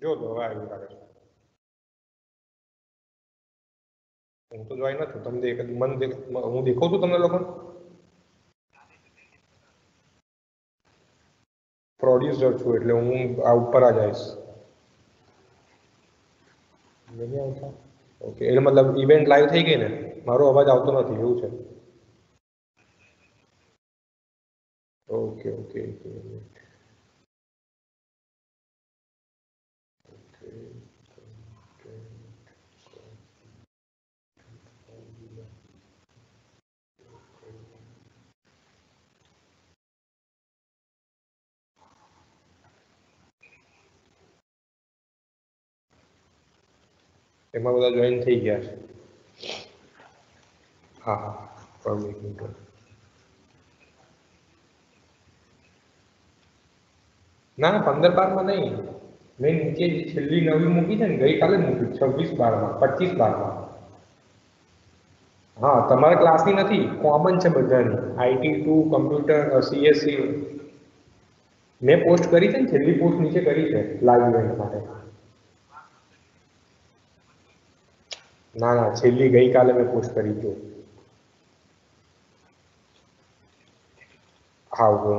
જો તો હવે આવ્યું લાગે છે હું તો જોઈ નથી તમને હું દેખો છું તમને લોકો પ્રોડ્યુસર છું એટલે હું આ ઉપર જ આવીશ નહીં આવતા ઓકે એટલે મતલબ ઇવેન્ટ લાઈવ થઈ ગઈ ને મારો અવાજ આવતો નથી એવું છે ઓકે ઓકે એમાં બધા જોઈન થઈ ગયા છે હા હા પરમિટ ના 15-12 માં નહીં મેં નીચે છેલ્લી નવી મૂકી છે ને ગઈકાલે જ મૂકી 26-12 માં 25-12 માં હા તમારા ક્લાસની નથી કોમન છે બધાની આઈટી ટુ કમ્પ્યુટર સીએસસી મેં પોસ્ટ કરી છે ને છેલ્લી પોસ્ટ નીચે કરી છે લાઈવ ઇવેન્ટ માટે ના ના છેલ્લી ગઈકાલે મેં પોસ્ટ કરી છે હા હું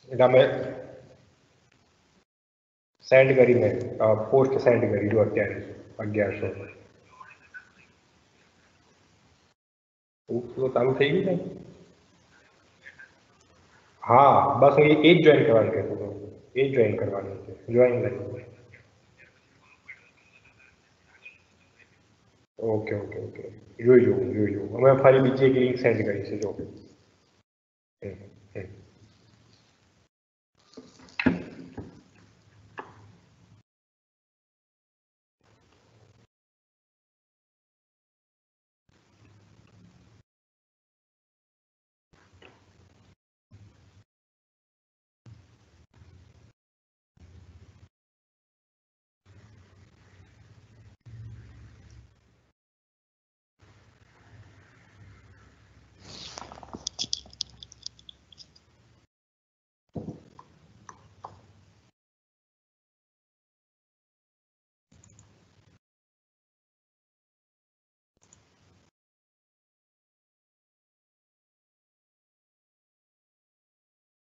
એટલે અમે સેન્ડ કરી મેં પોસ્ટ સેન્ડ કરી દો અત્યારે 1100 તો ચાલુ થઈ ગયું ને હા બસ હું એ જ જોઈન કરવાનું કહેતો હતો એ જ જોઈન કરવાનું છે join like okay okay okay જોઈ જોઉં અમે ફરી બીજી એક લિંક સેન્ડ કરી છે જો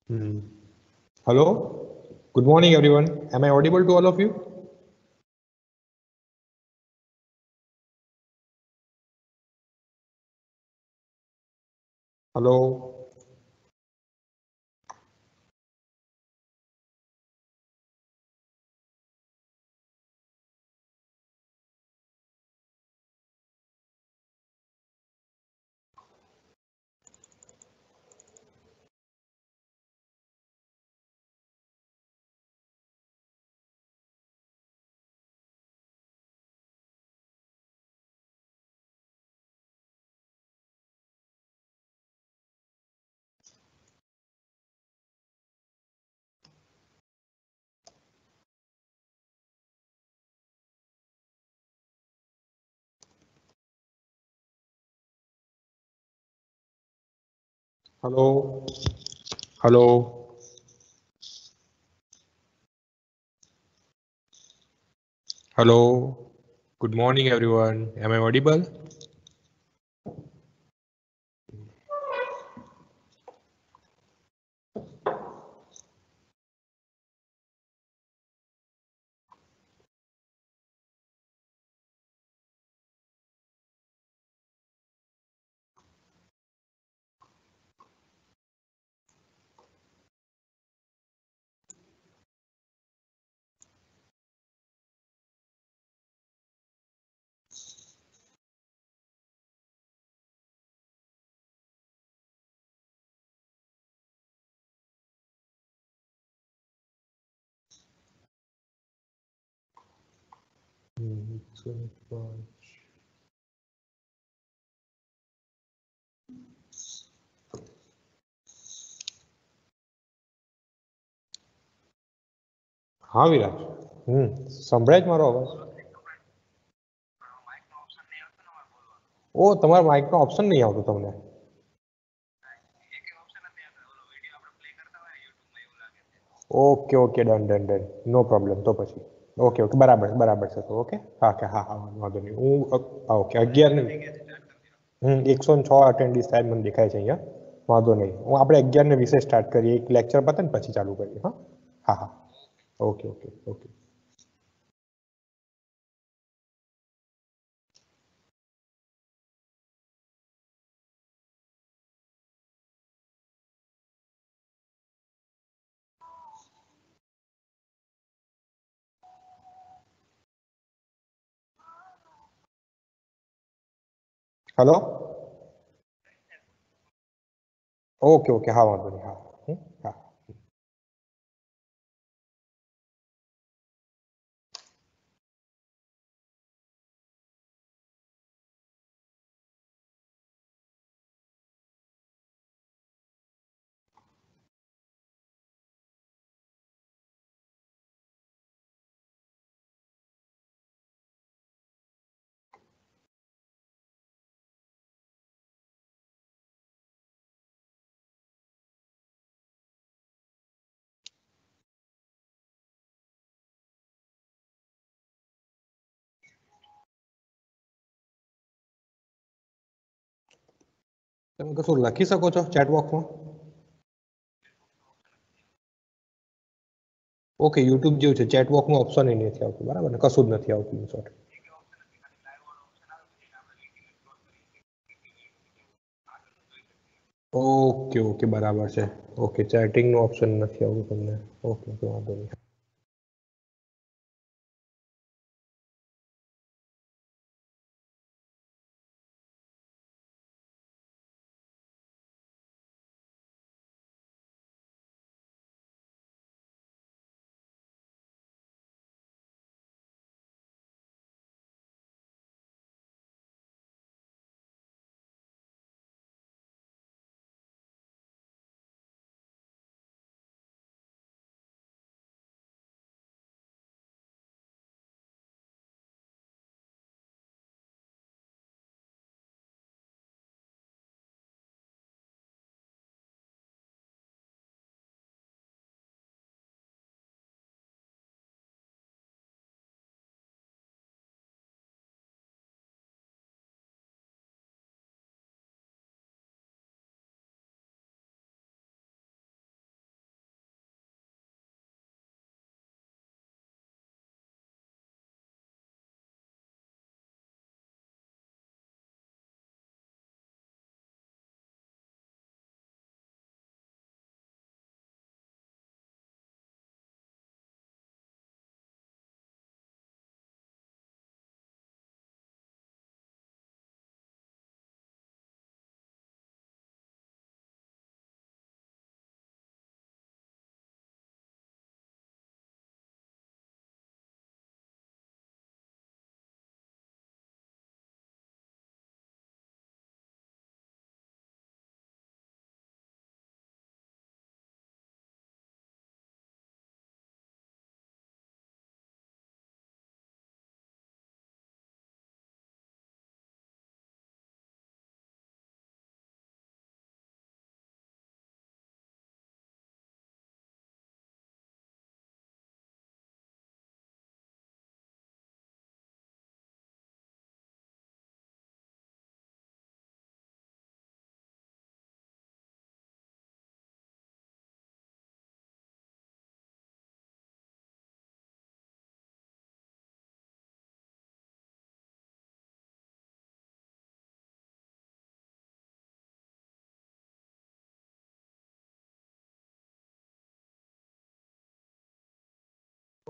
હમ, હમ. Hello. Good morning, everyone. Am I audible to all of you? Hello. Hello. Hello. Hello. Good morning everyone, am I audible? हाँ विराज, સંભળાય જ મારો અવાજ? ઓ, તમારા માઇકનો ઓપ્શન નહીં આવતો તમને? Okay okay, done done done, no problem. તો પછી ઓકે ઓકે, બરાબર બરાબર છે. તો ઓકે, હા કે હા હા, વાંધો નહીં. હું ઓકે 11 ને 106 અટેન્ડીસ થાય મને દેખાય છે અહીંયા. વાંધો નહીં, આપણે 11:20 સ્ટાર્ટ કરીએ. એક લેક્ચર પતે ને પછી ચાલુ કરીએ. હા હા હા, okay okay okay. Hello. Okay okay, હા વાંધો નહીં. હા હા. તમે કશું લખી શકો છો ચેટબોક્સમાં? ઓકે, યુટ્યુબ જેવું છે, ચેટબોક્સમાં ઓપ્શન નથી આવતું, બરાબર ને? કશું જ નથી આવતું ઇન શોર્ટ. ઓકે ઓકે, બરાબર છે. ઓકે, ચેટિંગનો ઓપ્શન નથી આવતું તમને. ઓકે ઓકે, વાંધો નહીં.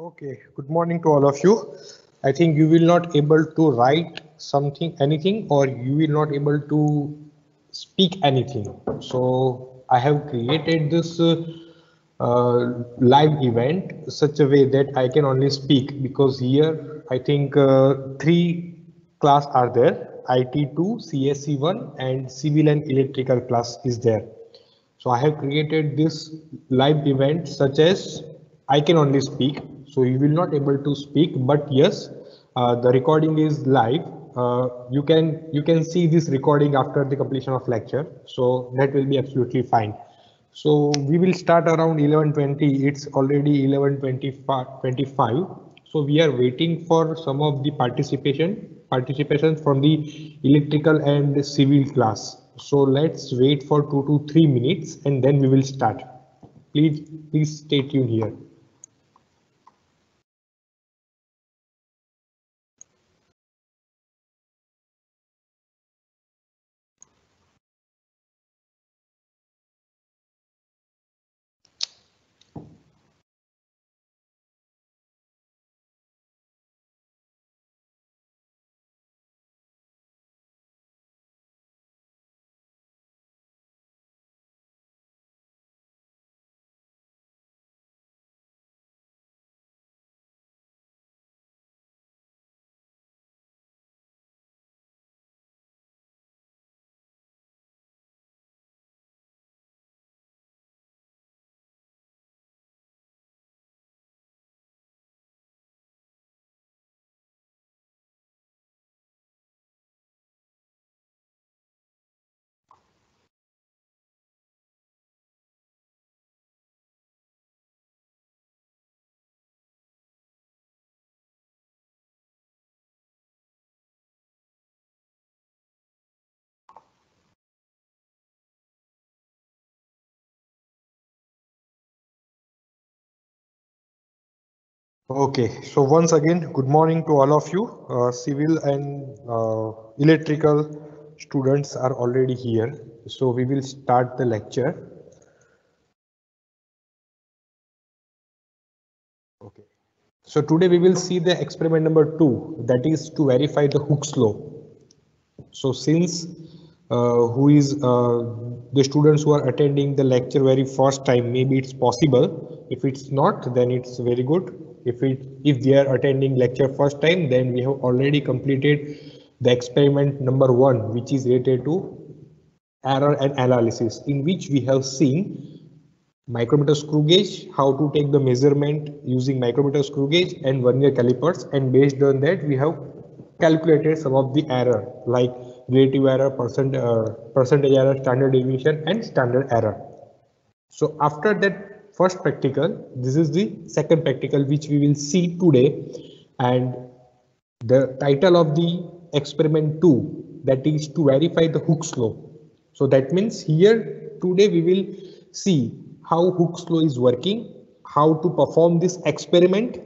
Okay, good morning to all of you. I think you will not able to write something, anything, or you will not able to speak anything. So I have created this live event such a way that I can only speak, because here I think three class are there: IT2, CSC1, and Civil and Electrical class is there. So I have created this live event such as I can only speak. So you will not able to speak, but yes, the recording is live. You can see this recording after the completion of lecture. So that will be absolutely fine. So we will start around 11:20. It's already 11:25. So we are waiting for some of the participation from the electrical and civil class. So let's wait for 2 to 3 minutes and then we will start. Please stay tuned here. Okay, so once again, good morning to all of you. Civil and electrical students are already here. So we will start the lecture. Okay. So today we will see the experiment number 2, that is to verify the Hooke's law. So since who is the students who are attending the lecture very first time, maybe it's possible. If it's not, then it's very good. If they are attending lecture first time, then we have already completed the experiment number 1, which is related to error and analysis, in which we have seen micrometer screw gauge, how to take the measurement using micrometer screw gauge and vernier calipers, and based on that we have calculated some of the error like relative error, percentage error, standard deviation and standard error. So after that first practical, this is the second practical which we will see today, and the title of the experiment 2, that is to verify the Hooke's law. So that means here today we will see how Hooke's law is working, how to perform this experiment.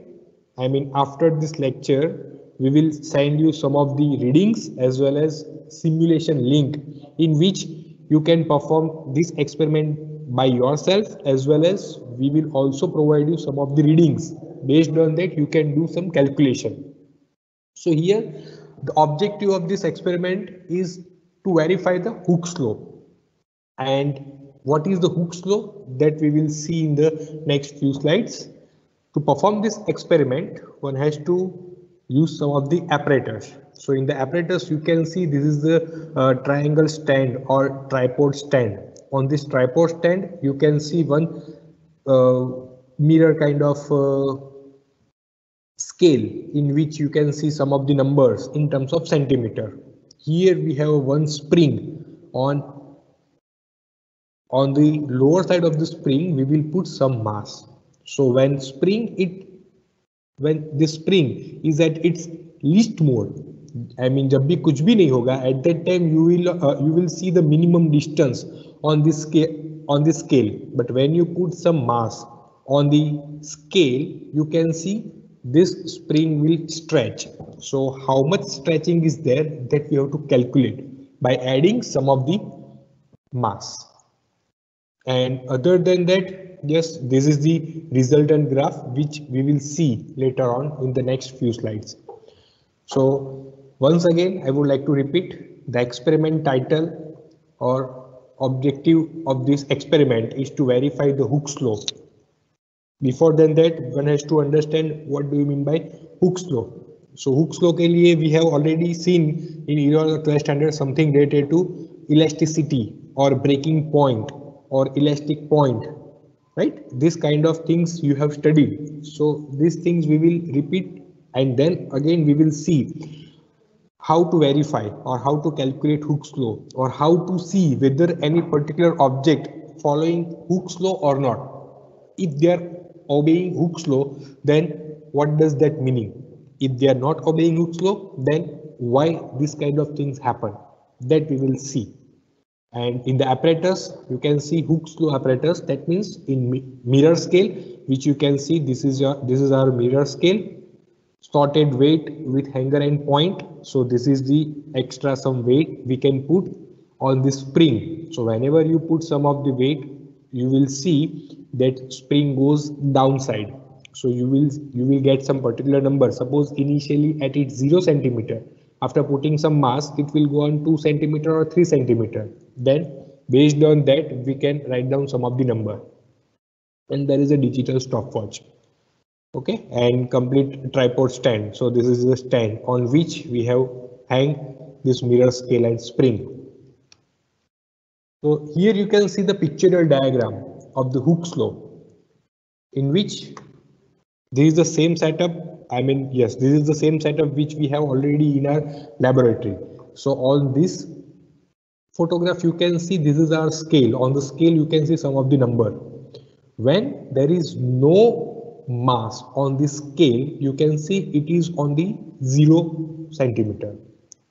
I mean, after this lecture, we will send you some of the readings as well as simulation link in which you can perform this experiment by yourself, as well as we will also provide you some of the readings. Based on that, you can do some calculation. So here the objective of this experiment is to verify the Hooke's law. And what is the Hooke's law, that we will see in the next few slides. To perform this experiment, one has to use some of the apparatus. So in the apparatus, you can see this is the triangle stand or tripod stand. On this tripod stand, you can see one uh, mirror kind of scale in which you can see some of the numbers in terms of centimeter. Here we have one spring. On the lower side of the spring we will put some mass. So when this spring is at its least mode, I mean जब भी कुछ भी नहीं होगा, at that time you will see the minimum distance on this scale. But when you put some mass on the scale, you can see this spring will stretch. So how much stretching is there, that we have to calculate by adding some of the mass. And other than that, yes, this is the resultant graph which we will see later on in the next few slides. So once again, I would like to repeat the experiment title or objective of this experiment is to verify the Hooke's law. Before than that, one has to understand what do you mean by Hooke's law. So Hooke's law के लिए we have already seen in 11th or 12th standard something related to elasticity or breaking point or elastic point, right? This kind of things you have studied. So these things we will repeat, and then again we will see how to verify or how to calculate Hooke's law, or how to see whether any particular object following Hooke's law or not. If they are obeying Hooke's law, then what does that mean? If they are not obeying Hooke's law, then why this kind of things happen? That we will see. And in the apparatus, you can see Hooke's law apparatus. That means in mirror scale, which you can see, this is our mirror scale, sorted weight with hanger and point. So this is the extra some weight we can put on the spring. So whenever you put some of the weight, you will see that spring goes downside. So you will get some particular number. Suppose initially at its 0 centimeter, after putting some mass, it will go on 2 centimeter or 3 centimeter. Then based on that, we can write down some of the number. And there is a digital stopwatch. Okay, and complete tripod stand. So this is the stand on which we have hang this mirror scale and spring. So here you can see the pictorial diagram of the Hooke's law, in which this is the same setup. I mean, yes, this is the same setup which we have already in our laboratory. So on this photograph, you can see this is our scale. On the scale, you can see some of the number. When there is no mass on this scale, you can see it is on the 0 centimeter.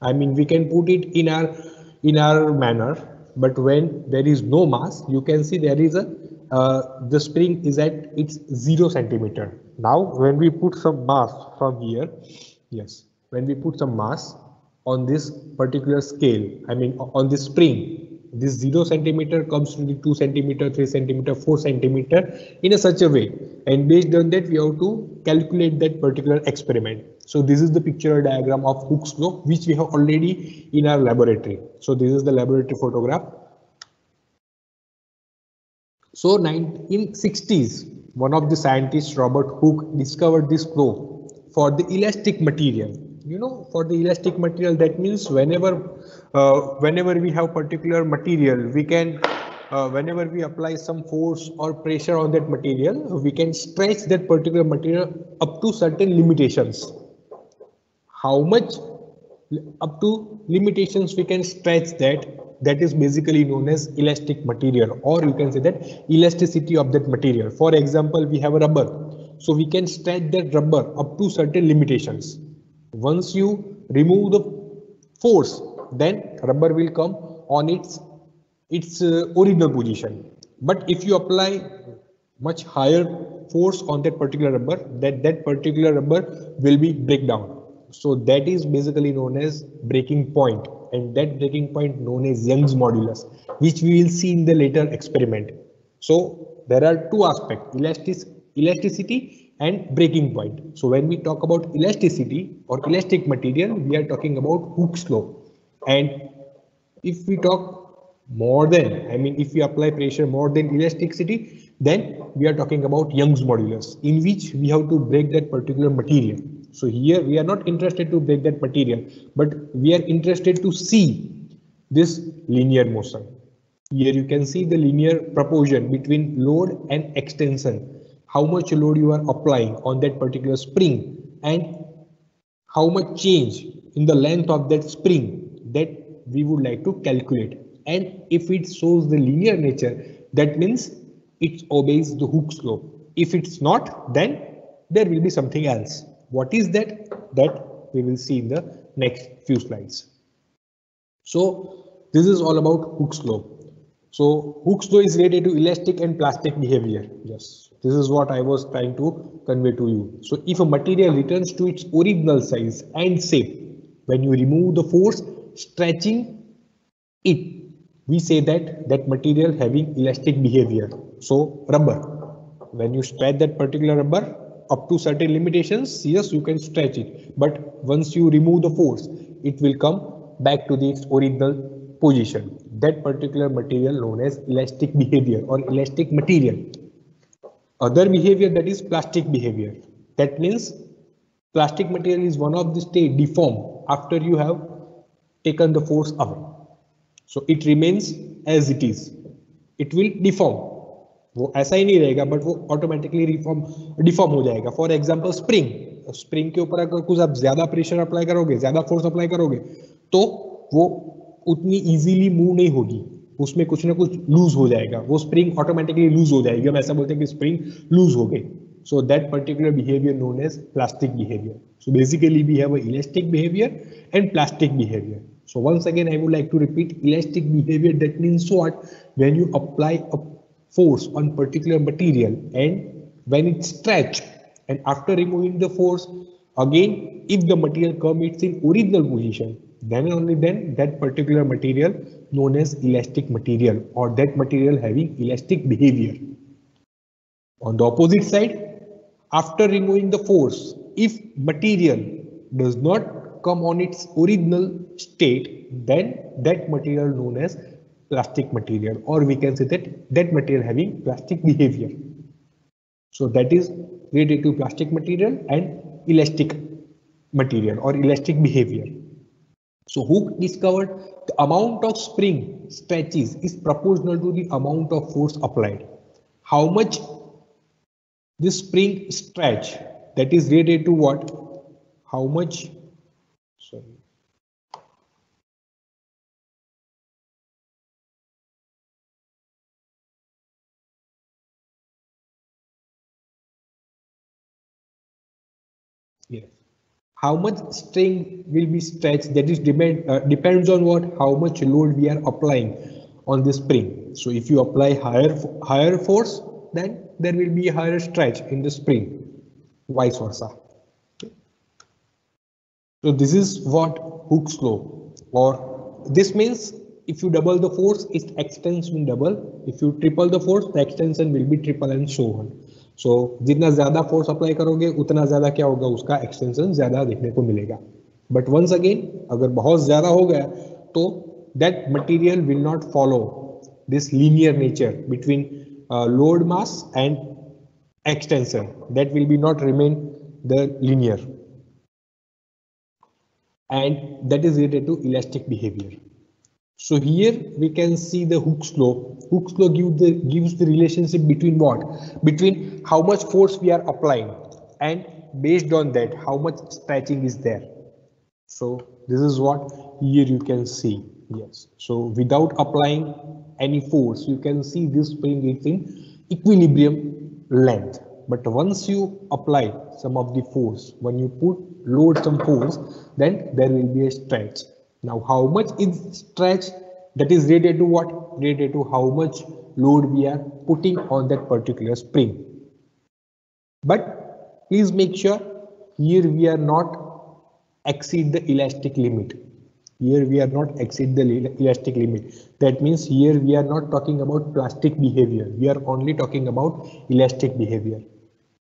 I mean, we can put it in our manner, but when there is no mass, you can see there is a the spring is at its 0 centimeter. Now, when we put some mass from here, yes, when we put some mass on this particular scale, I mean on this spring, this 0 centimeter comes to the 2 centimeter, 3 centimeter, 4 centimeter in a such a way, and based on that we have to calculate that particular experiment. So this is the pictorial diagram of Hooke's law, which we have already in our laboratory. So this is the laboratory photograph. So in 1960s, one of the scientists, Robert Hooke, discovered this law for the elastic material. You know, for the elastic material, that means whenever we have particular material, we can whenever we apply some force or pressure on that material, we can stretch that particular material up to certain limitations. How much up to limitations we can stretch that is basically known as elastic material, or you can say that elasticity of that material. For example, we have a rubber, so we can stretch that rubber up to certain limitations. Once you remove the force, then rubber will come on its original position. But if you apply much higher force on that particular rubber, that particular rubber will be break down. So that is basically known as breaking point, and that breaking point known as Young's modulus, which we will see in the later experiment. So there are two aspects, elasticity and breaking point. So when we talk about elasticity or elastic material, we are talking about Hooke's law. And if we talk more than, I mean, if we apply pressure more than elasticity, then we are talking about Young's modulus, in which we have to break that particular material. So here we are not interested to break that material, but we are interested to see this linear motion. Here you can see the linear proportion between load and extension. How much load you are applying on that particular spring, and how much change in the length of that spring, that we would like to calculate. And if it shows the linear nature, that means it obeys the Hooke's law. If it's not, then there will be something else. What is that? That we will see in the next few slides. So this is all about Hooke's law. So Hooke's law is related to elastic and plastic behavior. Yes, this is what I was trying to convey to you. So if a material returns to its original size and shape, when you remove the force stretching it, we say that that material having elastic behavior. So rubber. when you stretch that particular rubber up to certain limitations, yes, you can stretch it, but once you remove the force, it will come back to its original position. That particular material known as elastic behavior or elastic material. Other behavior, that is plastic behavior. That means plastic material is one of the state deform after you have taken the force away. So it remains as it is. It will deform. वो ऐसा ही नहीं रहेगा, but वो automatically deform हो जाएगा. For example spring के ऊपर अगर कुछ आप ज्यादा प्रेशर अप्लाई करोगे, ज्यादा फोर्स अप्लाई करोगे, तो वो उतनी इजीली मूव नहीं होगी, उसमें कुछ ना कुछ लूज हो जाएगा, वो स्प्रिंग ऑटोमेटिकली लूज हो जाएगी. हम ऐसा बोलते हैं कि स्प्रिंग लूज हो गई. So that particular behavior known as plastic behavior. So basically we have a elastic behavior and plastic behavior. So once again I would like to repeat, elastic behavior, that means what? When you apply a force on particular material and when it stretch, and after removing the force, again if the material comes in original position, then only then that particular material known as elastic material, or that material having elastic behavior. On the opposite side, after removing the force, if material does not come on its original state, then that material known as plastic material, or we can say that that material having plastic behavior. So that is related to plastic material and elastic material or elastic behavior. So Hooke discovered the amount of spring stretches is proportional to the amount of force applied. How much this spring stretch, that is related to what? How much? Sorry. Yes. How much string will be stretched? That is depends on what? How much load we are applying on the spring. So if you apply higher force, then there will be a higher stretch in the spring, vice versa. So this is what Hooke's law, or this means if you double the force, its extension will double. If you triple the force, the extension will be triple and so on. So जितना ज्यादा force apply करोगे उतना ज्यादा क्या होगा, उसका extension ज्यादा देखने को मिलेगा. बट वंस अगेन अगर बहुत ज्यादा हो गया तो that material will not follow this linear nature between load mass and extension. That will be not remain the linear, and that is related to elastic behavior. So here we can see the Hooke's law. Hooke's law gives the relationship between what? Between how much force we are applying, and based on that how much stretching is there. So this is what here you can see. Yes. So without applying any force, you can see this spring is in equilibrium length. But once you apply some of the force, when you load some force, then there will be a stretch. Now how much is stretch? That is related to what? Related to how much load we are putting on that particular spring. But please make sure here we are not exceed the elastic limit. Here we are not exceed the elastic limit. That means here we are not talking about plastic behavior. We are only talking about elastic behavior.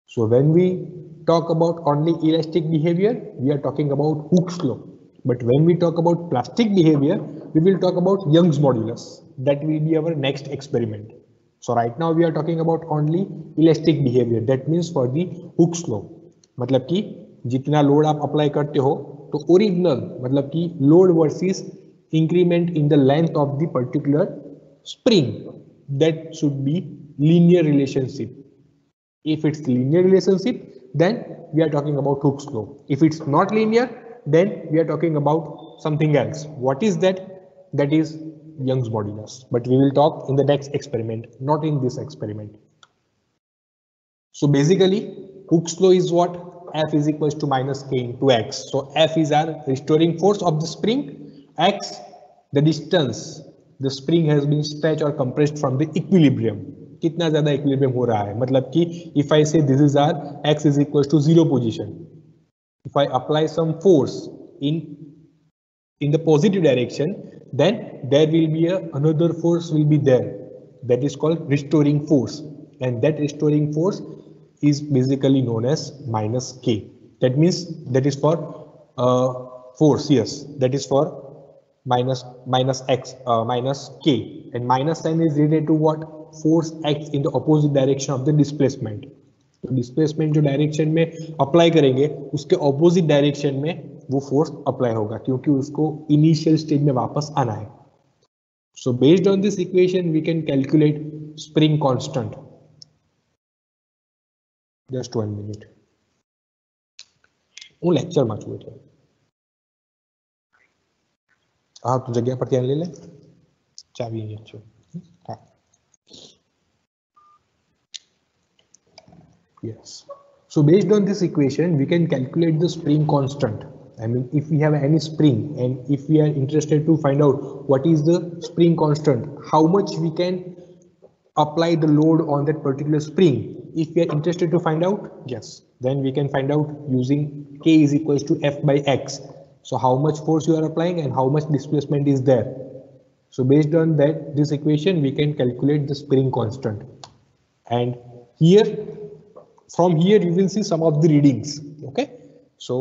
So when we talk about only elastic behavior, we are talking about Hooke's law. But when we talk about plastic behavior, we will talk about Young's modulus. That will be our next experiment. So right now we are talking about only elastic behavior. That means for the Hooke's law. मतलब कि जितना load आप apply करते हो तो original मतलब कि load versus increment in the length of the particular spring, that should be linear relationship. If it's linear relationship, then we are talking about Hooke's law. If it's not linear, then we are talking about something else. What is that? That is Young's modulus. But we will talk in the next experiment, not in this experiment. So basically, Hooke's law is what? F is equals to minus k into x. So F is our restoring force of the spring. X, the distance the spring has been stretched or compressed from the equilibrium. कितना ज्यादा equilibrium हो रहा है, मतलब कि if I say this is our x is equals to 0 position, if I apply some force in the positive direction, then there will be another force will be there, that is called restoring force. and that restoring force is basically known as minus K. That means that is for force, yes, that is for minus x minus K, and minus sign is related to what? Force acts in the opposite direction of the displacement. तो displacement जो direction में apply करेंगे उसके opposite direction में वो force apply होगा क्योंकि उसको इनिशियल स्टेज में वापस आना है. So based on this equation we can calculate spring constant. Just 1 minute. હું લેક્ચરમાં છું એટલે હા તું જગ્યા પર ધ્યાન લઈ લે ચાવી અહીં છે. હા yes. So based on this equation we can calculate the spring constant. I mean if we have any spring and if we are interested to find out what is the spring constant, how much we can apply the load on that particular spring. If we are interested to find out, yes, then we can find out using K is equals to F by X. So how much force you are applying and how much displacement is there. So based on that, this equation, we can calculate the spring constant. And here, from here, you will see some of the readings. Okay. So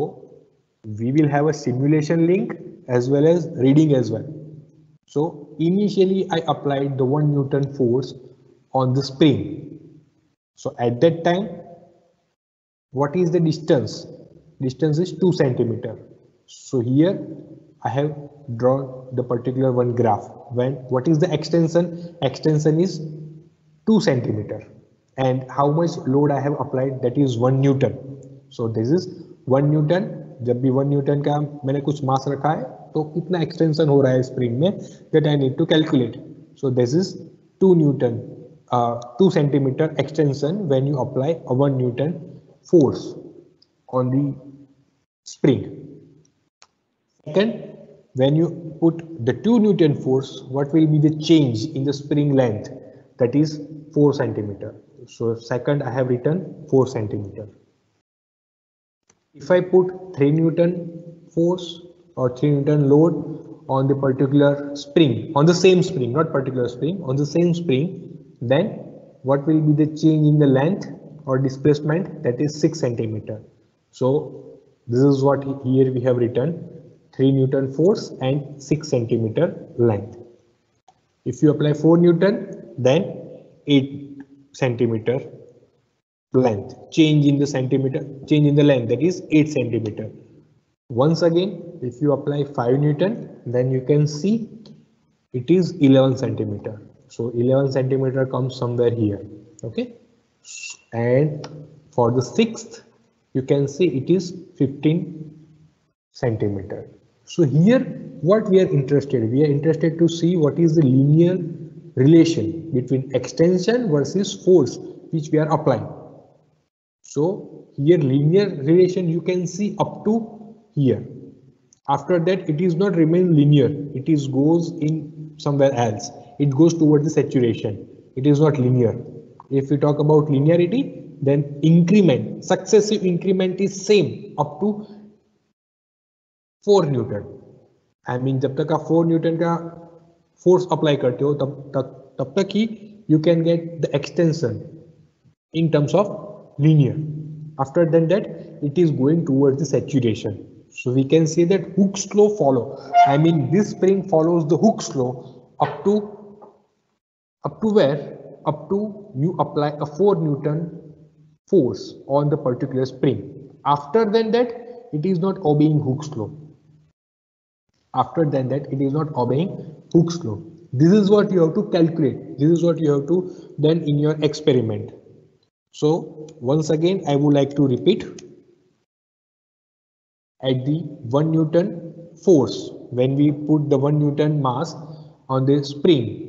we will have a simulation link as well as reading as well. So initially I applied the 1 Newton force on the spring. So at that time, what is the distance? Distance is 2 centimeter. So here I have drawn the particular one graph. When what is the extension? Extension is 2 centimeter. And how much load I have applied? That is 1 Newton. So this is 1 Newton. जब भी 1 Newton का मैंने कुछ मास रखा है तो कितना extension हो रहा है स्प्रिंग में, that I need to calculate. So this is 2 Newton. 2 centimeter extension when you apply a 1 Newton force on the spring. Second, when you put the 2 Newton force, what will be the change in the spring length? That is 4 centimeter. So second I have written 4 centimeter. If I put 3 Newton force or 3 Newton load on the particular spring, on the same spring, not particular spring, on the same spring, then what will be the change in the length or displacement? That is 6 centimeter. So this is what here we have written 3 Newton force and 6 centimeter length. If you apply 4 Newton, then 8 centimeter length. Change in the centimeter, change in the length, that is 8 centimeter. Once again, if you apply 5 Newton, then you can see it is 11 centimeter. So 11 centimeter comes somewhere here. Okay. And for the sixth, you can see it is 15 centimeter. So here what we are interested, we are interested to see what is the linear relation between extension versus force which we are applying. So here linear relation you can see up to here. After that it is not remain linear, it is goes in somewhere else. It goes towards the saturation. It is not linear. If we talk about linearity, then increment, successive increment is same up to 4 Newton. I mean जब तक आप 4 Newton का force apply करते हो तब तक ही you can get the extension in terms of linear. After that it is going towards the saturation. So we can say that Hooke's law follow. I mean this spring follows the Hooke's law up to where? Up to you apply a 4 Newton force on the particular spring. After that it is not obeying Hooke's law. After that it is not obeying Hooke's law. This is what you have to calculate. This is what you have to done in your experiment. So once again I would like to repeat. At the 1 Newton force, when we put the 1 Newton mass on the spring,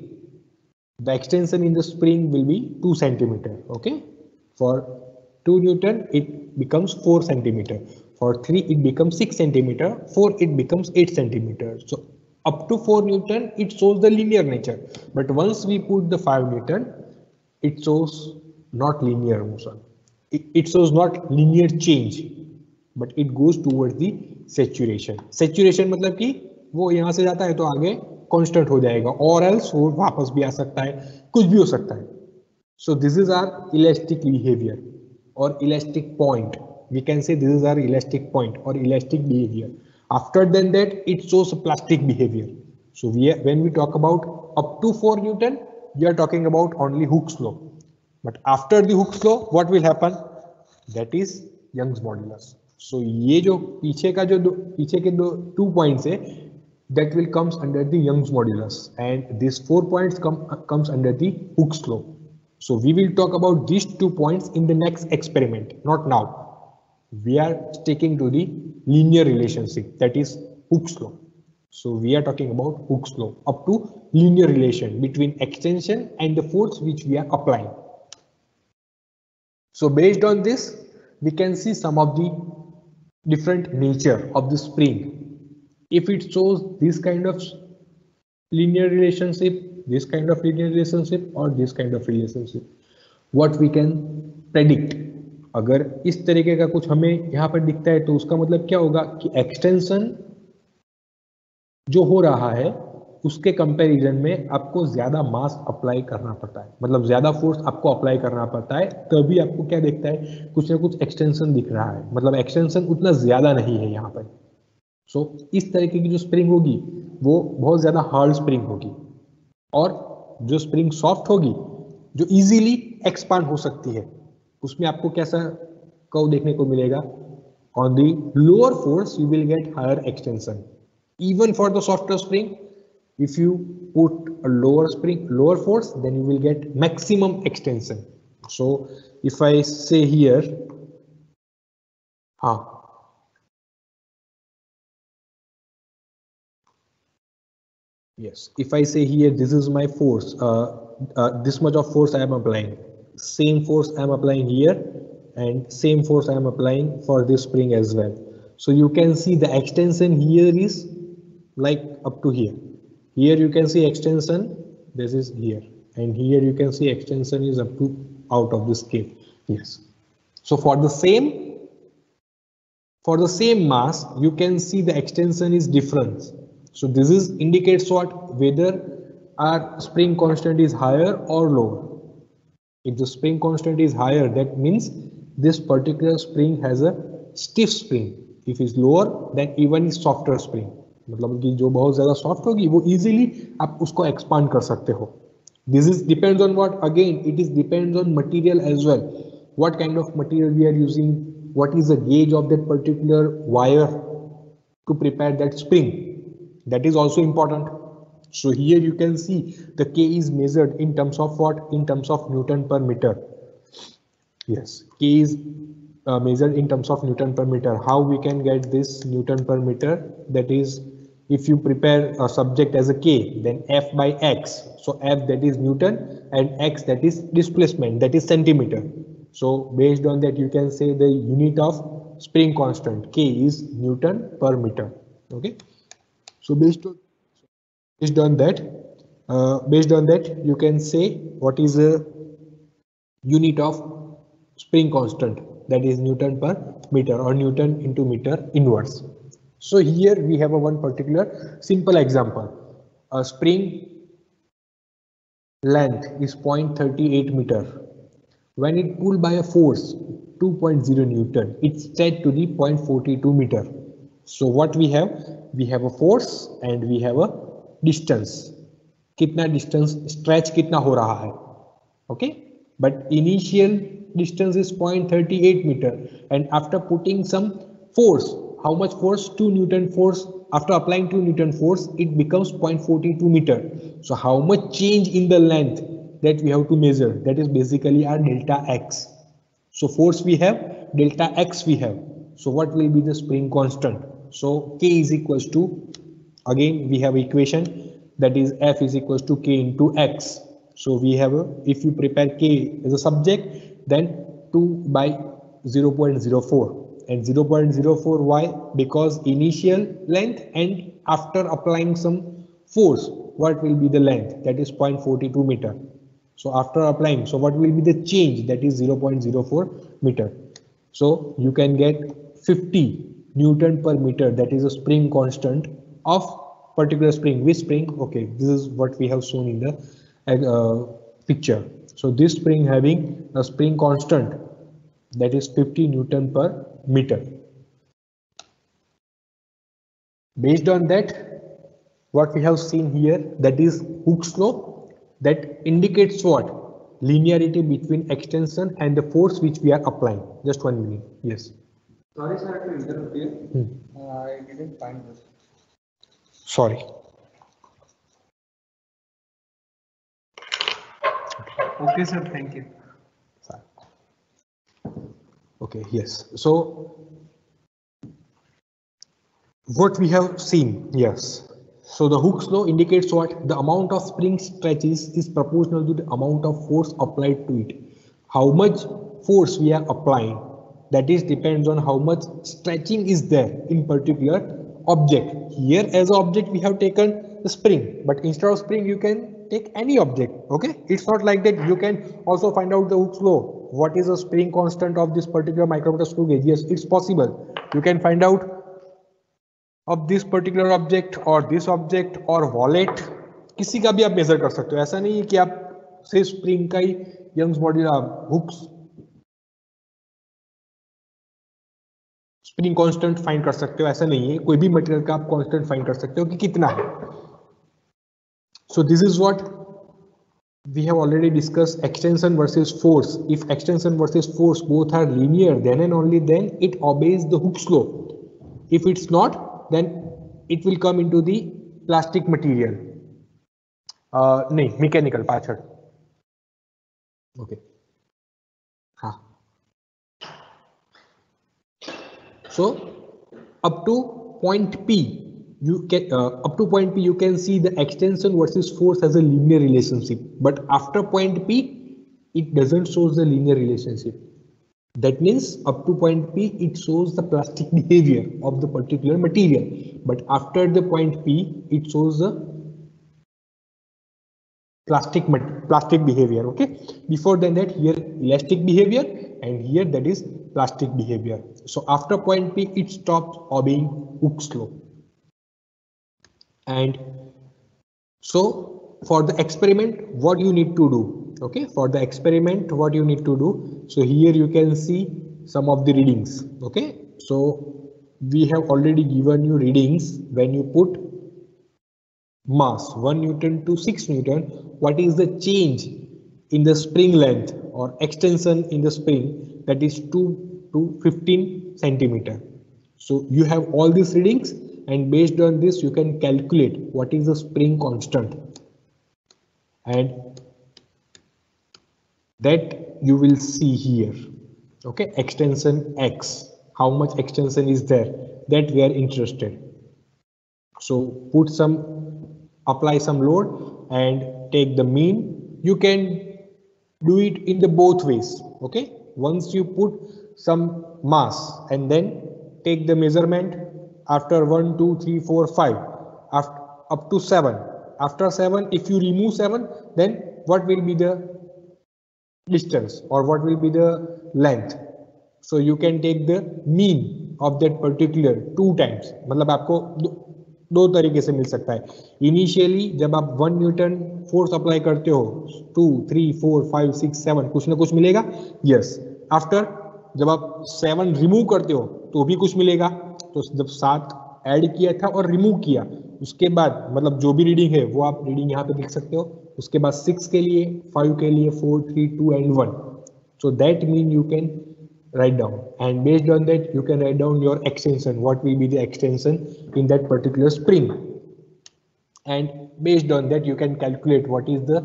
the extension in the spring will be 2 centimeter. Okay. For 2 Newton it becomes 4 centimeter. For 3 it becomes 6 centimeter. 4 it becomes 8 centimeter. So up to 4 Newton it shows the linear nature. But once we put the 5 Newton, it shows not linear motion. It shows not linear change. But it goes towards the saturation. Saturation मतलब कि वो यहाँ से जाता है तो आगे constant हो जाएगा, और else वो वापस भी आ सकता है, कुछ भी हो सकता है. So this is our elastic behavior or elastic point. We can say this is our elastic point or elastic behavior. After then that it shows a plastic behavior. So when we talk about up to 4 Newton, we are talking about only Hooke's law. But after the Hooke's law, what will happen? That is Young's modulus. So ये जो पीछे का जो पीछे के दो 2 points है, that will comes under the Young's modulus, and these 4 points comes under the Hooke's law. So we will talk about these 2 points in the next experiment, not now. We are sticking to the linear relationship, that is Hooke's law. So we are talking about Hooke's law up to linear relation between extension and the force which we are applying. So based on this, we can see some of the different nature of the spring. If it shows this kind of linear relationship, this kind of linear relationship, or this kind of relationship, what we can predict. अगर इस तरीके का कुछ हमें यहाँ पर दिखता है तो उसका मतलब क्या होगा कि एक्सटेंशन जो हो रहा है उसके कंपैरिजन में आपको ज्यादा मास अप्लाई करना पड़ता है, मतलब ज्यादा फोर्स आपको अप्लाई करना पड़ता है, तभी आपको क्या दिखता है, कुछ ना कुछ एक्सटेंशन दिख रहा है, मतलब एक्सटेंशन उतना ज्यादा नहीं है यहाँ पर. सो इस तरीके की जो स्प्रिंग होगी वो बहुत ज्यादा हार्ड स्प्रिंग होगी, और जो स्प्रिंग सॉफ्ट होगी जो इजीली एक्सपांड हो सकती है, उसमें आपको कैसा कर्व देखने को मिलेगा. On the lower force you will get higher extension. Even for the softer spring, if you put a lower force, then you will get maximum extension. So if I say here, yes, if I say here, this is my force, this much of force I am applying, same force I am applying here, and same force I am applying for this spring as well. So you can see the extension here is like up to here. Here you can see extension, this is here, and here you can see extension is up to out of this cave. Yes. So for the same mass, you can see the extension is different. So this is indicates what, whether our spring constant is higher or lower. If the spring constant is higher, that means this particular spring has a stiff spring. If it's lower, then even is softer spring. मतलब कि जो बहुत ज्यादा soft होगी वो easily आप उसको expand कर सकते हो. This is depends on what, again it is depends on material as well, what kind of material we are using, what is the gauge of that particular wire to prepare that spring, that is also important. So here you can see the K is measured in terms of what, in terms of Newton per meter. Yes, K is measured in terms of Newton per meter. How we can get this Newton per meter? That is, if you prepare a subject as a K, then F by X. So F, that is Newton, and X, that is displacement, that is centimeter. So based on that, you can say the unit of spring constant K is Newton per meter. Okay. So based on that, you can say what is the unit of spring constant, that is Newton per meter or Newton into meter inverse. So here we have a one particular simple example. A spring length is 0.38 meter. When it pulled by a force 2.0 Newton, it's set to the 0.42 meter. So what we have a force and we have a distance. कितना distance stretch कितना हो रहा है, okay? But initial distance is 0.38 meter, and after putting some force, how much force? 2 Newton force. After applying 2 Newton force, it becomes 0.42 meter. So how much change in the length that we have to measure? That is basically our delta x. So force we have, delta x we have. So what will be the spring constant? So K is equals to, again we have equation, that is F is equals to K into X. So we have if you prepare K as a subject, then 2 by 0.04. And 0.04, why? Because initial length, and after applying some force, what will be the length? That is 0.42 meter. So after applying, so what will be the change? That is 0.04 meter. So you can get 50 Newton per meter, that is a spring constant of particular spring. Which spring? Okay, this is what we have shown in the picture. So this spring having a spring constant that is 50 Newton per meter. Based on that, what we have seen here, that is Hooke's law, that indicates what? Linearity between extension and the force which we are applying. Just 1 minute. Yes. Sorry, sir, to interrupt you. I didn't find this. Sorry. Okay, sir, thank you. Okay, yes. So what we have seen, yes. So the Hooke's law indicates what? The amount of spring stretches is proportional to the amount of force applied to it. How much force we are applying, that is depends on how much stretching is there in particular object. Here as an object we have taken the spring, but instead of spring you can take any object. Okay, it's not like that. You can also find out the Hooke's law. What is the spring constant of this particular micrometer screw gauge? Yes, it's possible. You can find out of this particular object or this object or wallet, किसी का भी आप major कर सकते हो. ऐसा नहीं है कि आप सिर्फ स्प्रिंग का ही Young's modulus Hooke's spring constant find कर सकते हो. ऐसा नहीं है, कोई भी मटेरियल का आप कांस्टेंट फाइंड कर सकते हो कि कितना है. So this is what we have already discussed extension versus force. If extension versus force both are linear, then and only then it obeys the Hooke's law. If it's not, then it will come into the plastic material. नहीं, mechanical पाछड़. Okay. हाँ. So up to point P, you can up to point P you can see the extension versus force as a linear relationship, but after point P it doesn't show the linear relationship. That means up to point P it shows the plastic behavior of the particular material, but after the point P it shows the plastic behavior. Okay, before than that here elastic behavior and here that is plastic behavior. So after point P it stops obeying Hooke's law. And so for the experiment what you need to do, okay, for the experiment what you need to do, so here you can see some of the readings. Okay, so we have already given you readings when you put mass 1 Newton to 6 Newton, what is the change in the spring length or extension in the spring, that is 2 to 15 centimeter. So you have all these readings, and based on this you can calculate what is the spring constant, and that you will see here. Okay, extension X, how much extension is there, that we are interested. So put some, apply some load and take the mean. You can do it in the both ways. Okay, once you put some mass and then take the measurement after 1 2 3 4 5 after up to 7. After 7, if you remove 7, then what will be the distance or what will be the length? So you can take the mean of that particular 2 times. मतलब आपको दो तरीके से मिल सकता है. Initially जब आप 1 Newton force apply करते हो 2 3 4 5 6 7 कुछ ना कुछ मिलेगा. यस, आफ्टर जब आप 7 रिमूव करते हो तो भी कुछ मिलेगा. तो जब 7 ऐड किया था और रिमूव किया, उसके बाद मतलब जो भी रीडिंग है वो आप रीडिंग यहाँ पे देख सकते हो. उसके बाद 6 के लिए, 5 के लिए, 4 3 2 and 1. So that mean you can write down, and based on that you can write down your extension, what will be the extension in that particular spring, and based on that you can calculate what is the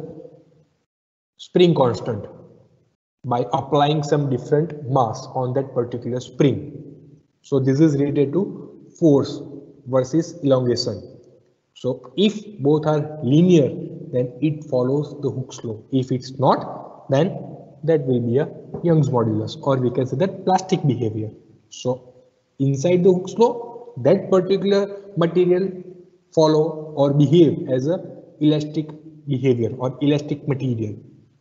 spring constant by applying some different mass on that particular spring. So this is related to force versus elongation. So if both are linear, then it follows the Hooke's law. If it's not, then that will be a Young's modulus, or we can say that plastic behavior. So inside the Hooke's law, that particular material follow or behave as a elastic behavior or elastic material,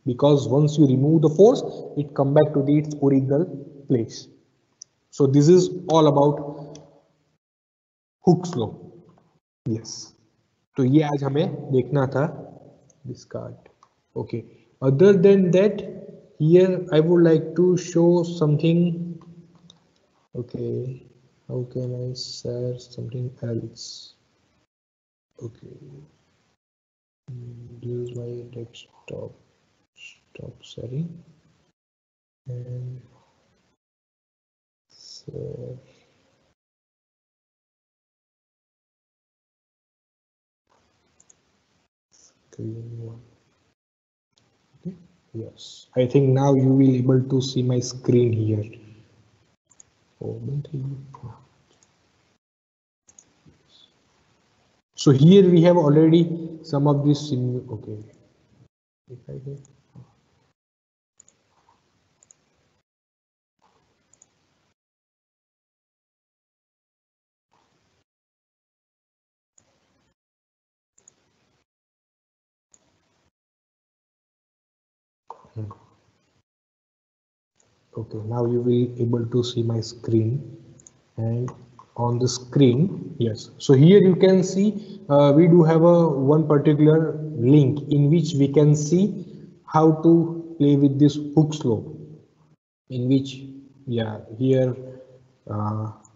because once you remove the force, it come back to its original place. So this is all about Hooke's law. Yes. तो ये आज हमें देखना था. Discard. Okay, Other than that, here I would like to show something. Okay, how can I share something else? Okay, this is my desktop. Stop sharing and share. Screen one. Okay. Yes, I think now you will able to see my screen here. Oh, so here we have already some of this. Okay, if I get okay, now you will able to see my screen, and on the screen, yes, so here you can see we do have a one particular link in which we can see how to play with this hook slope, in which, yeah, here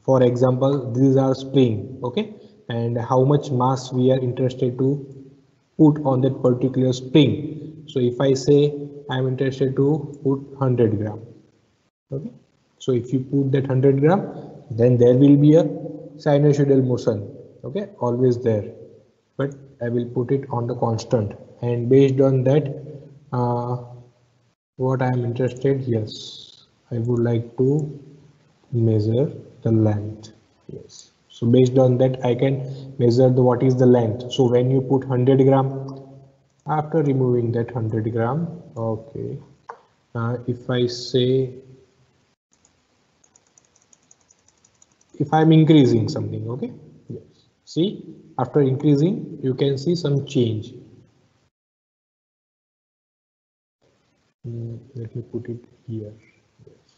for example these are spring, okay, and how much mass we are interested to put on that particular spring. So if I say I'm interested to put 100 gram, okay, so if you put that 100 gram, then there will be a sinusoidal motion, okay, always there, but I will put it on the constant, and based on that, what I am interested, yes, I would like to measure the length. Yes, so based on that I can measure the what is the length. So when you put 100 gram, after removing that 100 gram, okay, if I say, if I'm increasing something, okay, yes, see, after increasing you can see some change. Let me put it here. Yes.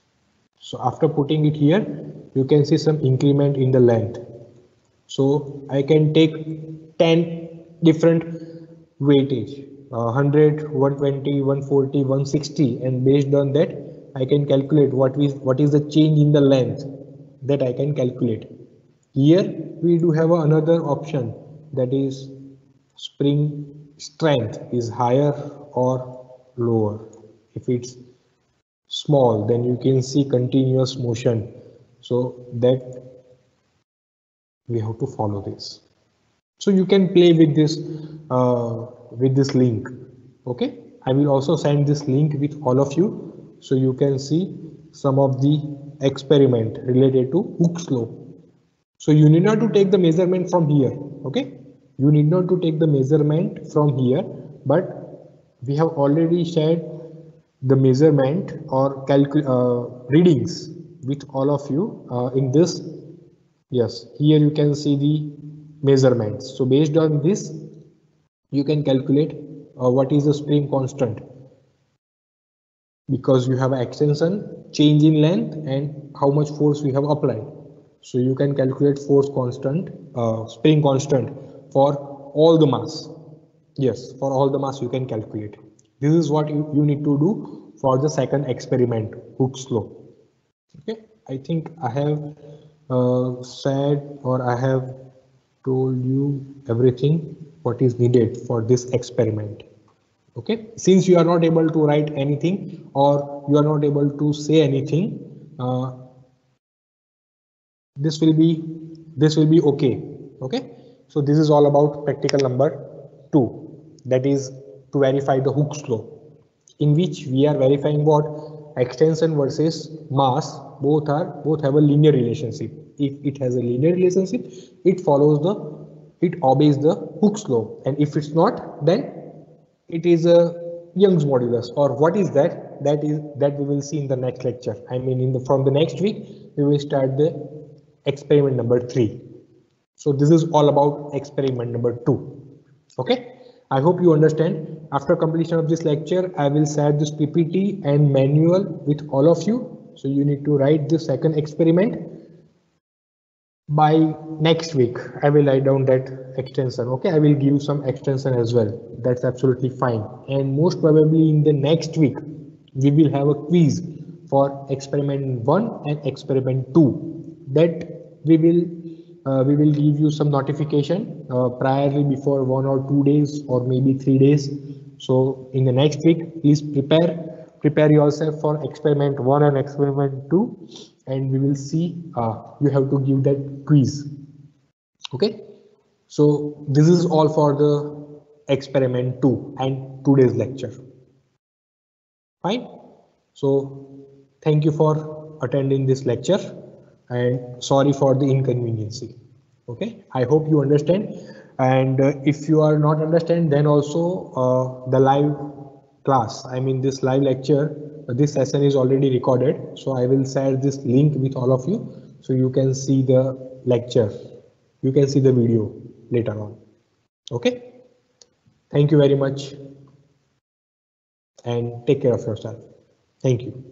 So after putting it here, you can see some increment in the length. So I can take 10 different weightage, 100, 120, 140, 160, and based on that, I can calculate what is the change in the length that I can calculate. Here we do have another option, that is spring strength is higher or lower. If it's small, then you can see continuous motion. So that we have to follow this. So you can play with this link. Okay, I will also send this link with all of you, so you can see some of the experiment related to hook slope. So you need not to take the measurement from here. Okay, you need not to take the measurement from here, but we have already shared the measurement or readings with all of you in this. Yes, here you can see the measurements. So based on this, you can calculate what is the spring constant, because you have extension, change in length, and how much force we have applied. So you can calculate force constant, spring constant for all the mass. Yes, for all the mass you can calculate. This is what you need to do for the second experiment, Hooke's law. Okay, I think I have said, or I have told you everything what is needed for this experiment. Okay, since you are not able to write anything or you are not able to say anything, this will be okay. Okay, so this is all about practical number 2, that is to verify the Hooke's law, in which we are verifying what extension versus mass both have a linear relationship. If it has a linear relationship, it obeys the Hooke's law, and if it's not, then it is a Young's modulus. Or what is that? That we will see in the next lecture. I mean, from the next week we will start the experiment number 3. So this is all about experiment number 2. Okay, I hope you understand. After completion of this lecture, I will share this PPT and manual with all of you. So you need to write the second experiment. by next week I will write down that extension. Okay, I will give some extension as well. That's absolutely fine. And most probably in the next week we will have a quiz for experiment 1 and experiment 2, that we will give you some notification priorly before 1 or 2 days or maybe 3 days. So in the next week, please prepare yourself for experiment 1 and experiment 2, and we will see. You have to give that quiz. Okay. So this is all for the experiment 2 and today's lecture. Fine. So thank you for attending this lecture and sorry for the inconvenience. Okay, I hope you understand. And if you are not understand, then also the live class, I mean this live lecture, this session is already recorded. So I will share this link with all of you so you can see the lecture. You can see the video later on. Okay. Thank you very much and take care of yourself. Thank you.